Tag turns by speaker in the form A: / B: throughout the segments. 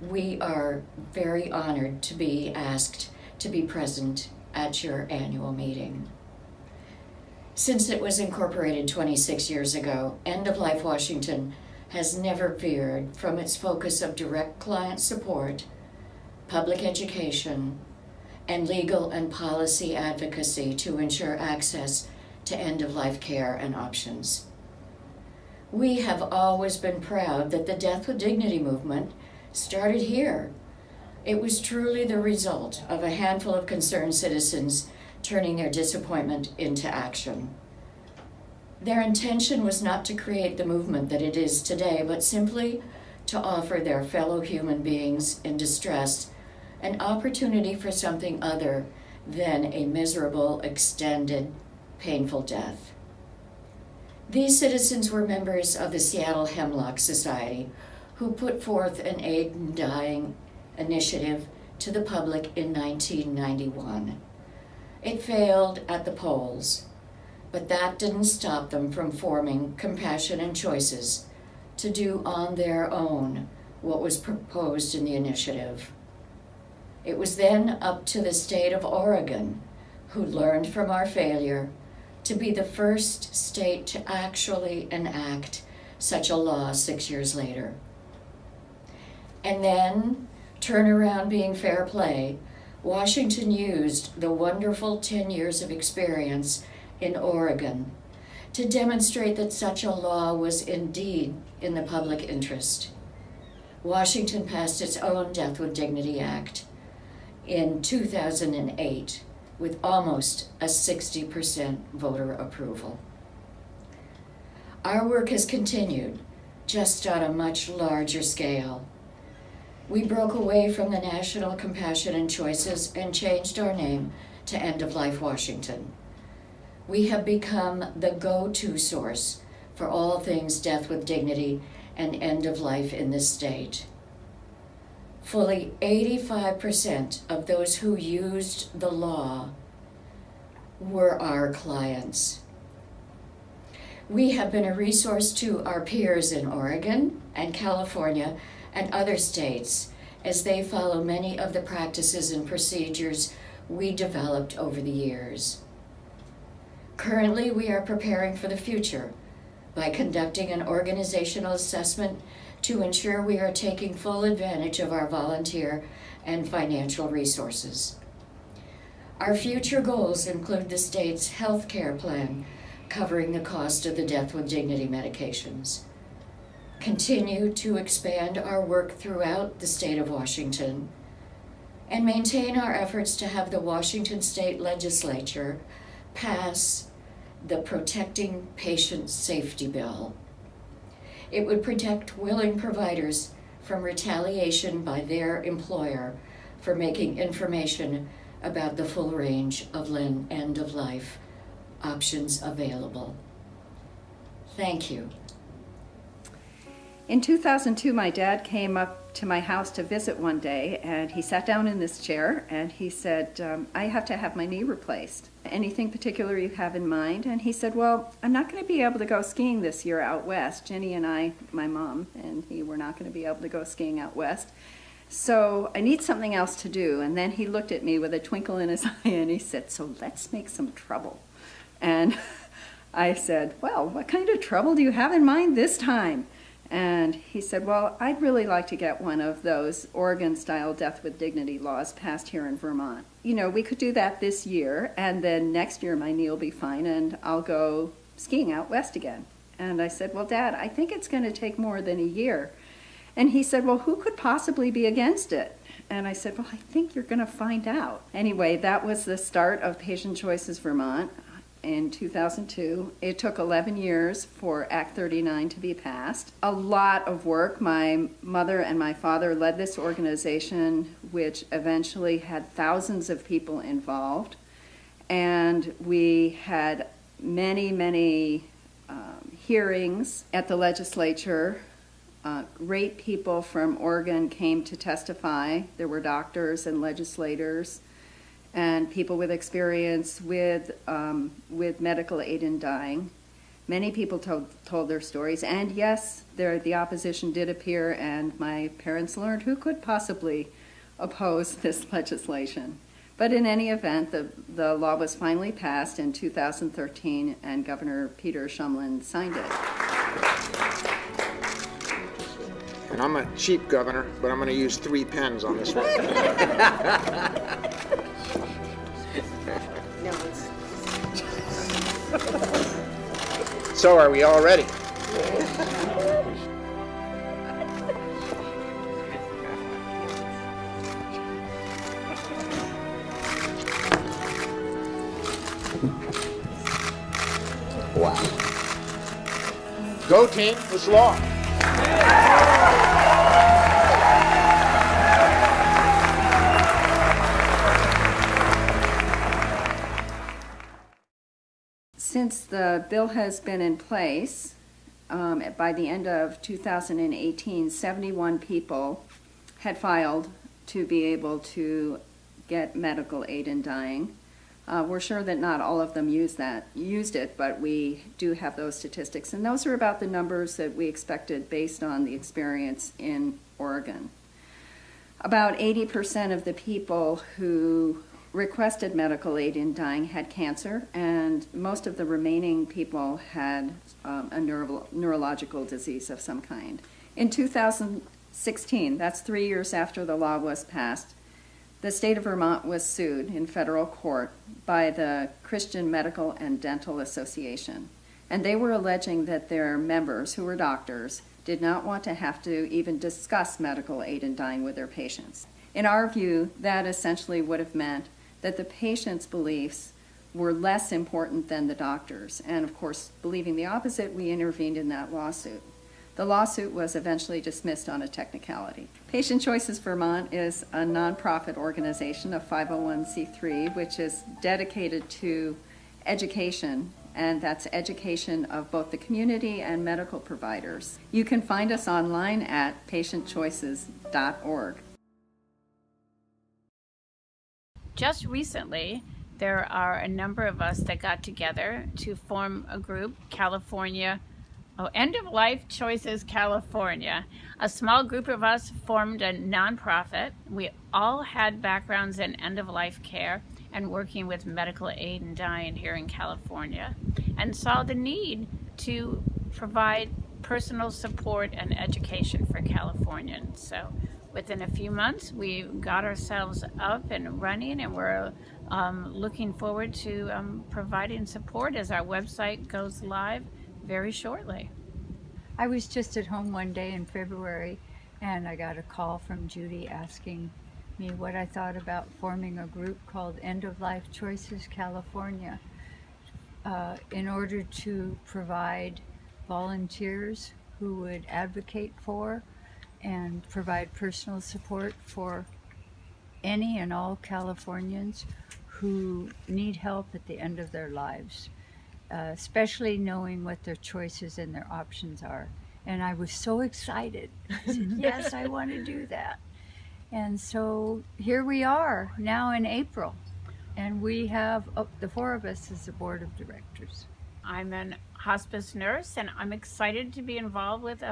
A: We are very honored to be asked to be present at your annual meeting. Since it was incorporated 26 years ago, End of Life Washington has never veered from its focus of direct client support, public education, and legal and policy advocacy to ensure access to end-of-life care and options. We have always been proud that the Death with Dignity movement started here. It was truly the result of a handful of concerned citizens turning their disappointment into action. Their intention was not to create the movement that it is today, but simply to offer their fellow human beings in distress an opportunity for something other than a miserable, extended, painful death. These citizens were members of the Seattle Hemlock Society, who put forth an Aid in Dying initiative to the public in 1991. It failed at the polls, but that didn't stop them from forming Compassion and Choices to do on their own what was proposed in the initiative. It was then up to the state of Oregon, who learned from our failure, to be the first state to actually enact such a law 6 years later. And then, turnaround being fair play, Washington used the wonderful 10 years of experience in Oregon to demonstrate that such a law was indeed in the public interest. Washington passed its own Death with Dignity Act in 2008 with almost a 60% voter approval. Our work has continued, just on a much larger scale. We broke away from the National Compassion and Choices and changed our name to End of Life Washington. We have become the go-to source for all things death with dignity and end of life in this state. Fully 85% of those who used the law were our clients. We have been a resource to our peers in Oregon and California and other states as they follow many of the practices and procedures we developed over the years. Currently, we are preparing for the future by conducting an organizational assessment to ensure we are taking full advantage of our volunteer and financial resources. Our future goals include the state's health care plan covering the cost of the Death with Dignity medications, continue to expand our work throughout the state of Washington, and maintain our efforts to have the Washington State Legislature pass the Protecting Patient Safety Bill. It would protect willing providers from retaliation by their employer for making information about the full range of end-of-life options available. Thank you.
B: In 2002, my dad came up to my house to visit one day, and he sat down in this chair, and he said, I have to have my knee replaced. Anything particular you have in mind? And he said, well, I'm not going to be able to go skiing this year out west. Jenny and I, my mom, and he were not going to be able to go skiing out west. So I need something else to do. And then he looked at me with a twinkle in his eye, and he said, so let's make some trouble. And I said, well, what kind of trouble do you have in mind this time? And he said, well, I'd really like to get one of those Oregon-style Death with Dignity laws passed here in Vermont. You know, we could do that this year, and then next year my knee will be fine, and I'll go skiing out west again. And I said, well, Dad, I think it's going to take more than a year. And he said, well, who could possibly be against it? And I said, well, I think you're going to find out. Anyway, that was the start of Patient Choices Vermont in 2002. It took 11 years for Act 39 to be passed. A lot of work. My mother and my father led this organization, which eventually had thousands of people involved. And we had many hearings at the legislature. Great people from Oregon came to testify. There were doctors and legislators and people with experience with medical aid in dying. Many people told their stories, and yes, the opposition did appear, and my parents learned who could possibly oppose this legislation. But in any event, the law was finally passed in 2013, and Governor Peter Shumlin signed it.
C: And I'm a cheap governor, but I'm going to use 3 pens on this one. So are we all ready? Wow. Go team, it's law.
B: Since the bill has been in place, by the end of 2018, 71 people had filed to be able to get medical aid in dying. We're sure that not all of them used it, but we do have those statistics, and those are about the numbers that we expected based on the experience in Oregon. About 80% of the people who requested medical aid in dying had cancer, and most of the remaining people had a neurological disease of some kind. In 2016, that's 3 years after the law was passed, the state of Vermont was sued in federal court by the Christian Medical and Dental Association, and they were alleging that their members, who were doctors, did not want to have to even discuss medical aid in dying with their patients. In our view, that essentially would have meant that the patient's beliefs were less important than the doctor's. And of course, believing the opposite, we intervened in that lawsuit. The lawsuit was eventually dismissed on a technicality. Patient Choices Vermont is a nonprofit organization, a 501c3, which is dedicated to education, and that's education of both the community and medical providers. You can find us online at patientchoices.org.
D: Just recently, there are a number of us that got together to form a group, End of Life Choices California. A small group of us formed a nonprofit. We all had backgrounds in end-of-life care and working with medical aid and dying here in California, and saw the need to provide personal support and education for Californians. So within a few months, we got ourselves up and running, and we're looking forward to providing support as our website goes live very shortly.
E: I was just at home one day in February, and I got a call from Judy asking me what I thought about forming a group called End of Life Choices California in order to provide volunteers who would advocate for and provide personal support for any and all Californians who need help at the end of their lives, especially knowing what their choices and their options are. And I was so excited. I said, yes, I want to do that. And so here we are now in April, and we have the 4 of us as the board of directors.
D: I'm a hospice nurse, and I'm excited to be involved with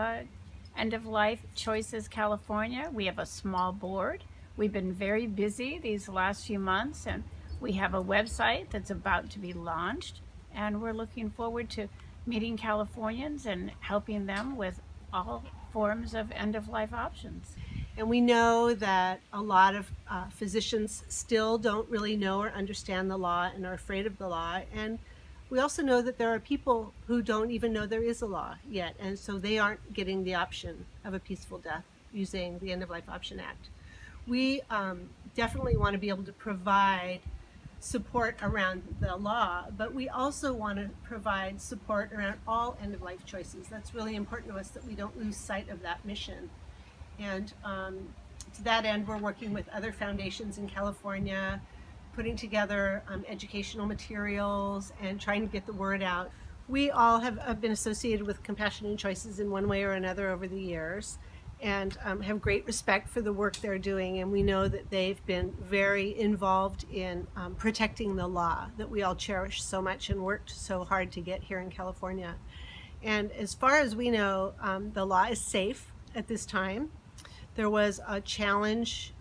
D: End of Life Choices California. We have a small board. We've been very busy these last few months, and we have a website that's about to be launched, and we're looking forward to meeting Californians and helping them with all forms of end-of-life options.
F: And we know that a lot of physicians still don't really know or understand the law and are afraid of the law. And we also know that there are people who don't even know there is a law yet, and so they aren't getting the option of a peaceful death using the End of Life Option Act. We definitely want to be able to provide support around the law, but we also want to provide support around all end-of-life choices. That's really important to us, that we don't lose sight of that mission. And to that end, we're working with other foundations in California, putting together educational materials and trying to get the word out. We all have been associated with Compassion and Choices in one way or another over the years. and have great respect for the work they're doing. And we know that they've been very involved in protecting the law that we all cherish so much and worked so hard to get here in California. And as far as we know, the law is safe at this time. There was a challenge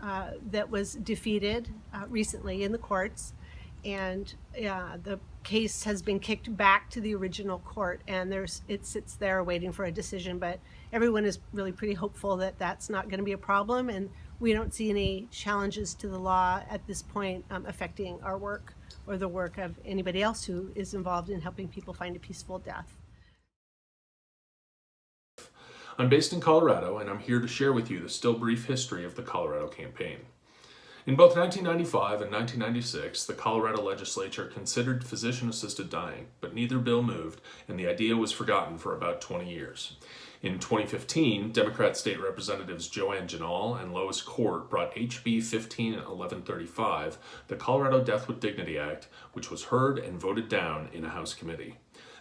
F: that was defeated recently in the courts, and the case has been kicked back to the original court, and it sits there waiting for a decision. But everyone is really pretty hopeful that that's not going to be a problem, and we don't see any challenges to the law at this point affecting our work or the work of anybody else who is involved in helping people find a peaceful death.
G: I'm based in Colorado, and I'm here to share with you the still brief history of the Colorado campaign. In both 1995 and 1996, the Colorado legislature considered physician-assisted dying, but neither bill moved, and the idea was forgotten for about 20 years. In 2015, Democrat State Representatives Joanne Ginal and Lois Court brought HB 151135, the Colorado Death with Dignity Act, which was heard and voted down in a House committee.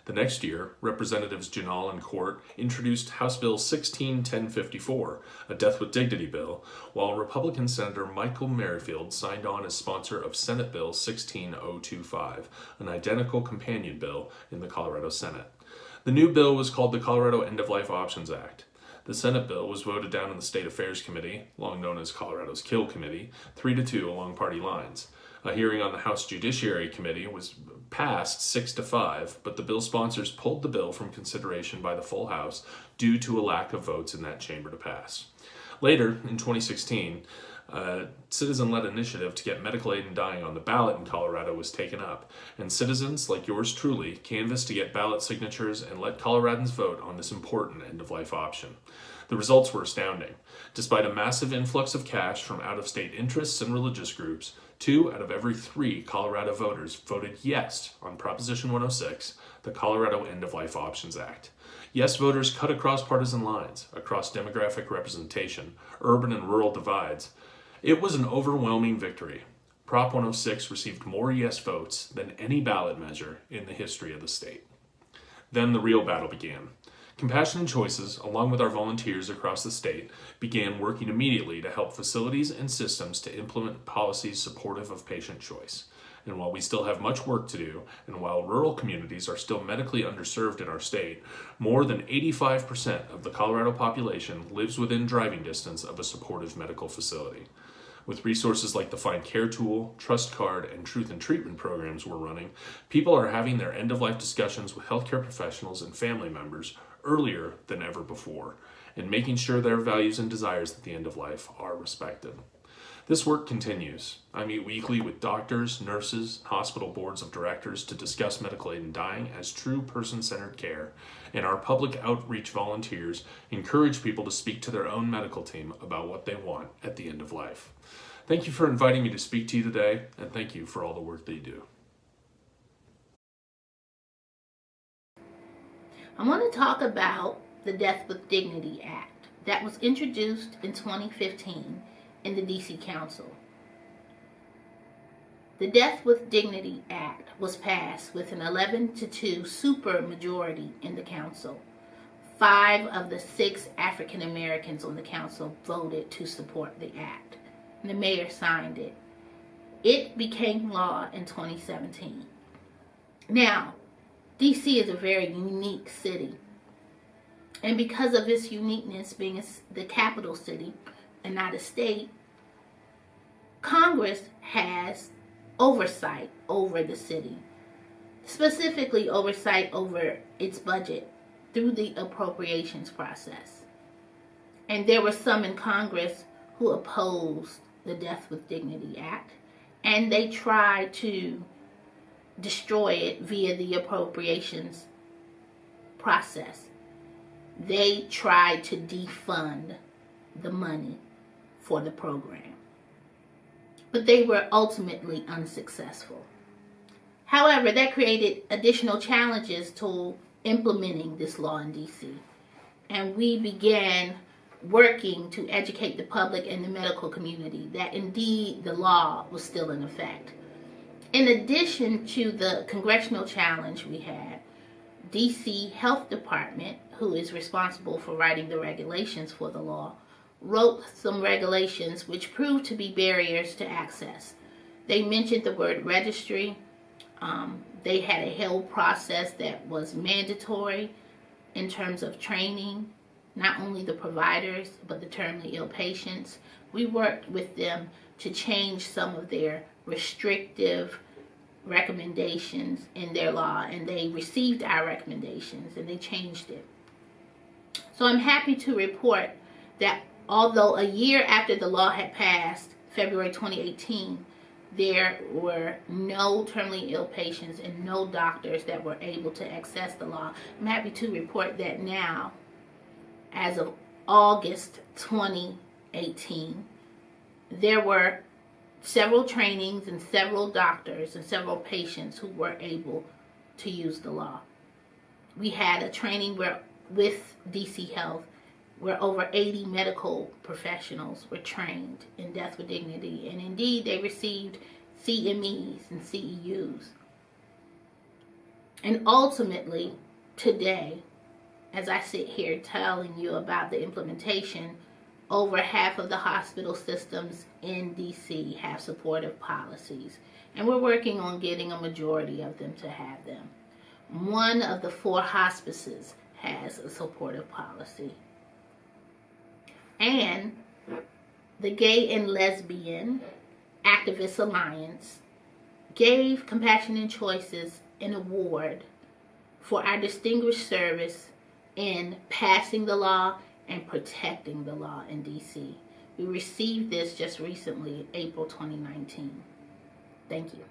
G: The next year, Representatives Ginal and Court introduced House Bill 161054, a Death with Dignity bill, while Republican Senator Michael Merrifield signed on as sponsor of Senate Bill 16025, an identical companion bill in the Colorado Senate. The new bill was called the Colorado End-of-Life Options Act. The Senate bill was voted down in the State Affairs Committee, long known as Colorado's Kill Committee, 3-2 along party lines. A hearing on the House Judiciary Committee was passed 6-5, but the bill sponsors pulled the bill from consideration by the full House due to a lack of votes in that chamber to pass. Later, in 2016, a citizen-led initiative to get medical aid in dying on the ballot in Colorado was taken up, and citizens like yours truly canvassed to get ballot signatures and let Coloradans vote on this important end-of-life option. The results were astounding. Despite a massive influx of cash from out-of-state interests and religious groups, 2 out of every 3 Colorado voters voted yes on Proposition 106, the Colorado End-of-Life Options Act. Yes voters cut across partisan lines, across demographic representation, urban and rural divides. It was an overwhelming victory. Prop 106 received more yes votes than any ballot measure in the history of the state. Then the real battle began. Compassion and Choices, along with our volunteers across the state, began working immediately to help facilities and systems to implement policies supportive of patient choice. And while we still have much work to do, and while rural communities are still medically underserved in our state, more than 85% of the Colorado population lives within driving distance of a supportive medical facility. With resources like the Find Care tool, Trust Card, and Truth in Treatment programs we're running, people are having their end-of-life discussions with healthcare professionals and family members earlier than ever before, and making sure their values and desires at the end of life are respected. This work continues. I meet weekly with doctors, nurses, hospital boards of directors to discuss medical aid in dying as true person-centered care, and our public outreach volunteers encourage people to speak to their own medical team about what they want at the end of life. Thank you for inviting me to speak to you today, and thank you for all the work that you do.
H: I want to talk about the Death with Dignity Act that was introduced in 2015 in the DC Council. The Death with Dignity Act was passed with an 11-2 super majority in the council. 5 of the 6 African Americans on the council voted to support the act. And the mayor signed it. It became law in 2017. Now, DC is a very unique city. And because of its uniqueness being the capital city and not a state, Congress has oversight over the city, specifically oversight over its budget through the appropriations process. And there were some in Congress who opposed the Death with Dignity Act, and they tried to destroy it via the appropriations process. They tried to defund the money for the program, but they were ultimately unsuccessful. However, that created additional challenges to implementing this law in DC, and we began working to educate the public and the medical community that indeed the law was still in effect. In addition to the congressional challenge we had, DC Health Department, who is responsible for writing the regulations for the law, wrote some regulations which proved to be barriers to access. They mentioned the word registry. They had a whole process that was mandatory in terms of training, not only the providers, but the terminally ill patients. We worked with them to change some of their restrictive recommendations in their law, and they received our recommendations and they changed it. So I'm happy to report that although a year after the law had passed, February 2018, there were no terminally ill patients and no doctors that were able to access the law. I'm happy to report that now, as of August 2018, there were several trainings and several doctors and several patients who were able to use the law. We had a training with DC Health where over 80 medical professionals were trained in Death with Dignity, and indeed they received CMEs and CEUs. And ultimately, today, as I sit here telling you about the implementation, over half of the hospital systems in DC have supportive policies, and we're working on getting a majority of them to have them. One of the 4 hospices has a supportive policy. And the Gay and Lesbian Activists Alliance gave Compassion and Choices an award for our distinguished service in passing the law and protecting the law in DC. We received this just recently, April 2019. Thank you.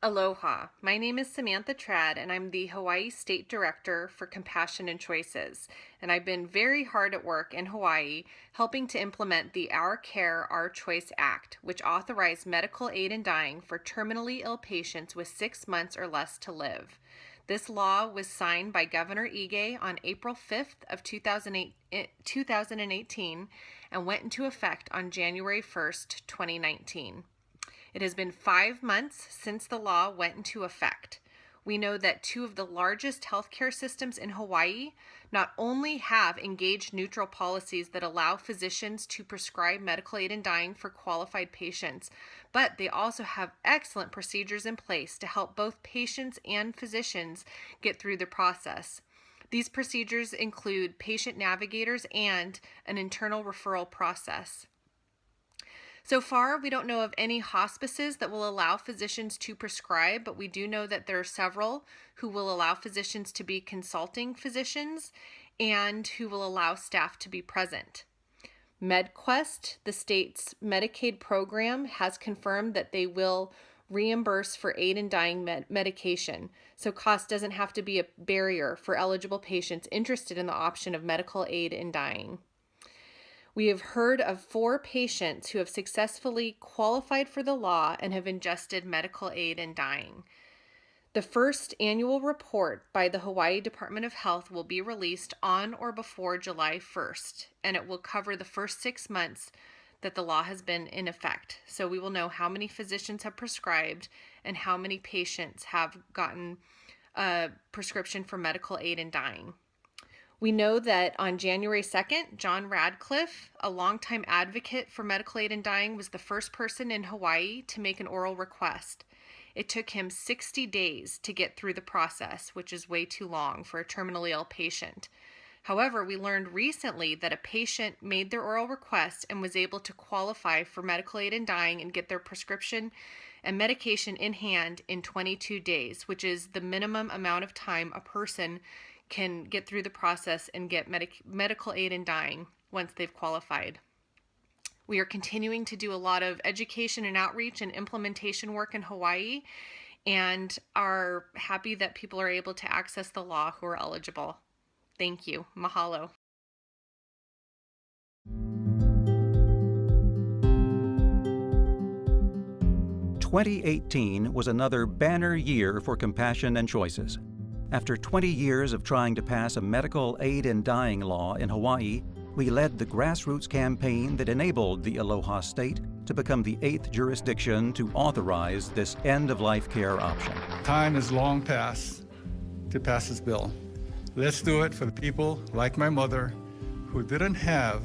I: Aloha, my name is Samantha Trad and I'm the Hawaii State Director for Compassion and Choices, and I've been very hard at work in Hawaii helping to implement the Our Care, Our Choice Act, which authorized medical aid in dying for terminally ill patients with 6 months or less to live. This law was signed by Governor Ige on April 5th of 2018 and went into effect on January 1st, 2019. It has been 5 months since the law went into effect. We know that 2 of the largest healthcare systems in Hawaii not only have engaged neutral policies that allow physicians to prescribe medical aid in dying for qualified patients, but they also have excellent procedures in place to help both patients and physicians get through the process. These procedures include patient navigators and an internal referral process. So far, we don't know of any hospices that will allow physicians to prescribe, but we do know that there are several who will allow physicians to be consulting physicians and who will allow staff to be present. MedQuest, the state's Medicaid program, has confirmed that they will reimburse for aid in dying medication, so cost doesn't have to be a barrier for eligible patients interested in the option of medical aid in dying. We have heard of 4 patients who have successfully qualified for the law and have ingested medical aid in dying. The first annual report by the Hawaii Department of Health will be released on or before July 1st, and it will cover the first 6 months that the law has been in effect. So we will know how many physicians have prescribed and how many patients have gotten a prescription for medical aid in dying. We know that on January 2nd, John Radcliffe, a longtime advocate for medical aid in dying, was the first person in Hawaii to make an oral request. It took him 60 days to get through the process, which is way too long for a terminally ill patient. However, we learned recently that a patient made their oral request and was able to qualify for medical aid in dying and get their prescription and medication in hand in 22 days, which is the minimum amount of time a person can get through the process and get medical aid in dying once they've qualified. We are continuing to do a lot of education and outreach and implementation work in Hawaii and are happy that people are able to access the law who are eligible. Thank you. Mahalo.
J: "2018 was another banner year for Compassion and Choices. After 20 years of trying to pass a medical aid in dying law in Hawaii, we led the grassroots campaign that enabled the Aloha State to become the 8th jurisdiction to authorize this end-of-life care option.
K: Time is long past to pass this bill. Let's do it for the people like my mother who didn't have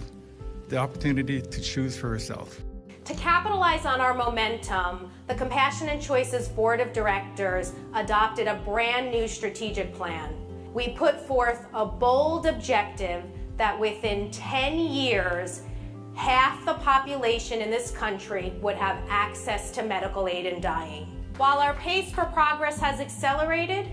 K: the opportunity to choose for herself.
L: To capitalize on our momentum, the Compassion and Choices Board of Directors adopted a brand new strategic plan. We put forth a bold objective that within 10 years, half the population in this country would have access to medical aid in dying. While our pace for progress has accelerated,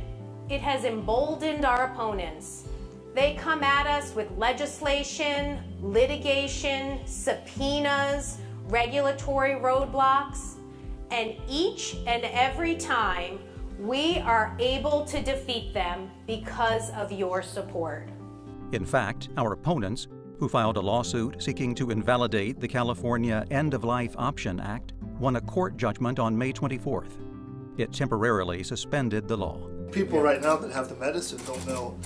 L: it has emboldened our opponents. They come at us with legislation, litigation, subpoenas, regulatory roadblocks, and each and every time we are able to defeat them because of your support.
J: In fact, our opponents, who filed a lawsuit seeking to invalidate the California End-of-Life Option Act, won a court judgment on May 24th. It temporarily suspended the law.
M: People right now that have the medicine don't know,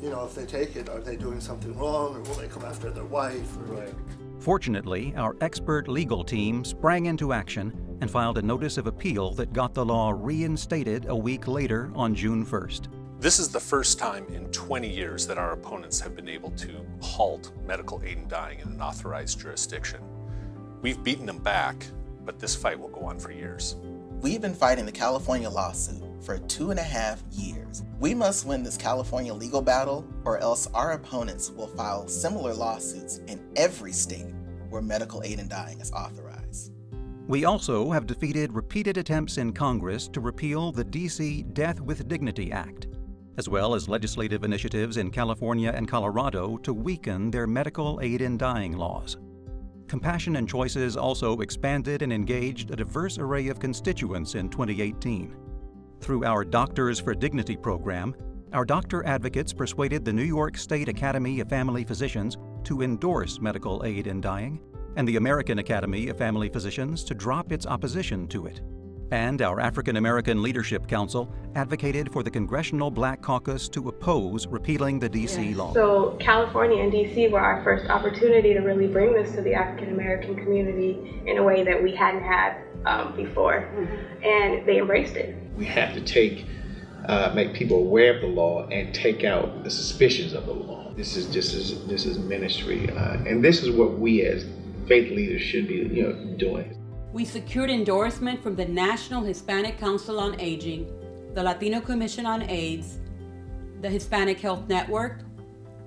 M: if they take it, are they doing something wrong, or will they come after their wife?
J: Fortunately, our expert legal team sprang into action and filed a notice of appeal that got the law reinstated a week later on June 1st.
G: This is the first time in 20 years that our opponents have been able to halt medical aid in dying in an authorized jurisdiction. We've beaten them back, but this fight will go on for years.
N: We've been fighting the California lawsuit for 2.5 years. We must win this California legal battle, or else our opponents will file similar lawsuits in every state where medical aid in dying is authorized.
J: We also have defeated repeated attempts in Congress to repeal the D.C. Death with Dignity Act, as well as legislative initiatives in California and Colorado to weaken their medical aid in dying laws. Compassion and Choices also expanded and engaged a diverse array of constituents in 2018. Through our Doctors for Dignity program, our doctor advocates persuaded the New York State Academy of Family Physicians to endorse medical aid in dying, and the American Academy of Family Physicians to drop its opposition to it. And our African American Leadership Council advocated for the Congressional Black Caucus to oppose repealing the D.C. law.
O: So California and D.C. were our first opportunity to really bring this to the African American community in a way that we hadn't had before, and they embraced it.
P: We have to make people aware of the law and take out the suspicions of the law. This is ministry, and this is what we as faith leaders should be doing.
Q: We secured endorsement from the National Hispanic Council on Aging, the Latino Commission on AIDS, the Hispanic Health Network,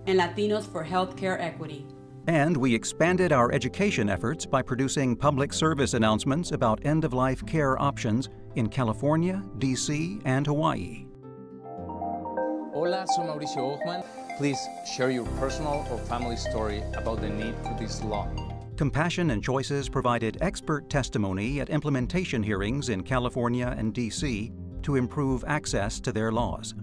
Q: and Latinos for Healthcare Equity.
J: And we expanded our education efforts by producing public service announcements about end-of-life care options in California, D.C., and Hawaii.
R: Hola, soy Mauricio Ochman. Please share your personal or family story about the need for this law.
J: Compassion and Choices provided expert testimony at implementation hearings in California and D.C. to improve access to their laws.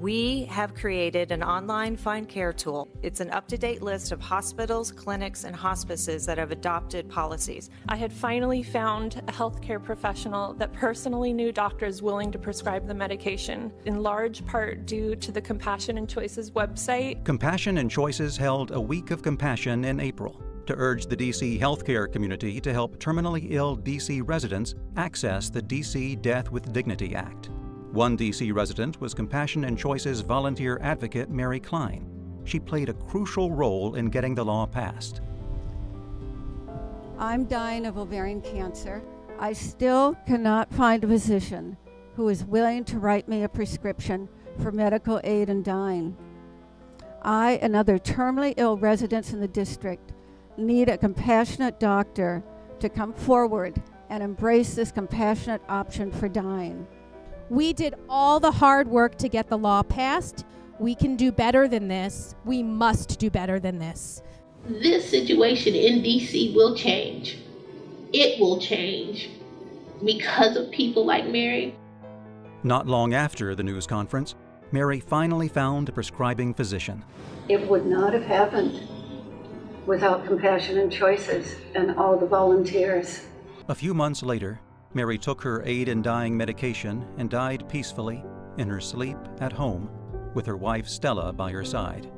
S: We have created an online Find Care tool. It's an up-to-date list of hospitals, clinics, and hospices that have adopted policies.
O: I had finally found a healthcare professional that personally knew doctors willing to prescribe the medication, in large part due to the Compassion and Choices website.
J: Compassion and Choices held a Week of Compassion in April to urge the D.C. healthcare community to help terminally ill D.C. residents access the D.C. Death with Dignity Act. One D.C. resident was Compassion and Choices volunteer advocate Mary Klein. She played a crucial role in getting the law passed.
T: I'm dying of ovarian cancer. I still cannot find a physician who is willing to write me a prescription for medical aid in dying. I and other terminally ill residents in the district need a compassionate doctor to come forward and embrace this compassionate option for dying.
U: We did all the hard work to get the law passed. We can do better than this. We must do better than this.
H: This situation in DC will change. It will change because of people like Mary.
J: Not long after the news conference, Mary finally found a prescribing physician.
T: It would not have happened without Compassion and Choices and all the volunteers.
J: A few months later, Mary took her aid in dying medication and died peacefully in her sleep at home with her wife Stella by her side.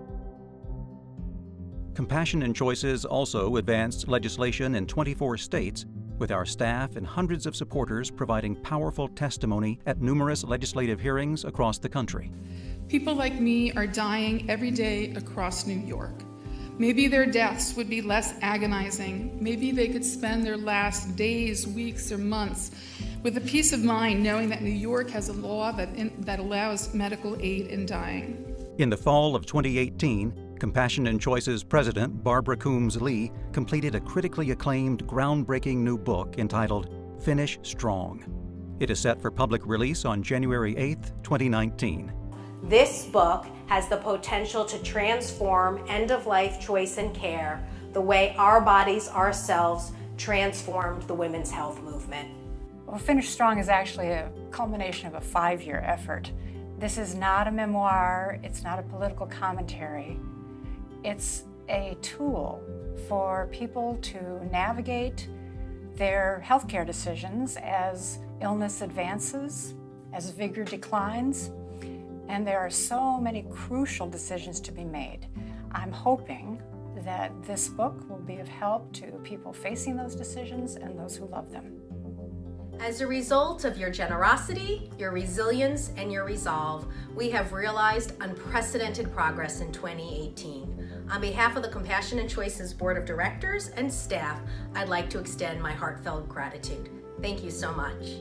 J: Compassion and Choices also advanced legislation in 24 states, with our staff and hundreds of supporters providing powerful testimony at numerous legislative hearings across the country.
A: People like me are dying every day across New York. Maybe their deaths would be less agonizing. Maybe they could spend their last days, weeks, or months with a peace of mind knowing that New York has a law that allows medical aid in dying.
J: In the fall of 2018, Compassion and Choices president Barbara Coombs Lee completed a critically acclaimed, groundbreaking new book entitled Finish Strong. It is set for public release on January 8, 2019.
L: This book has the potential to transform end-of-life choice and care the way our bodies ourselves transformed the women's health movement.
V: Well, Finish Strong is actually a culmination of a 5-year effort. This is not a memoir, it's not a political commentary. It's a tool for people to navigate their healthcare decisions as illness advances, as vigor declines, and there are so many crucial decisions to be made. I'm hoping that this book will be of help to people facing those decisions and those who love them.
L: As a result of your generosity, your resilience, and your resolve, we have realized unprecedented progress in 2018. On behalf of the Compassion and Choices Board of Directors and staff, I'd like to extend my heartfelt gratitude. Thank you so much.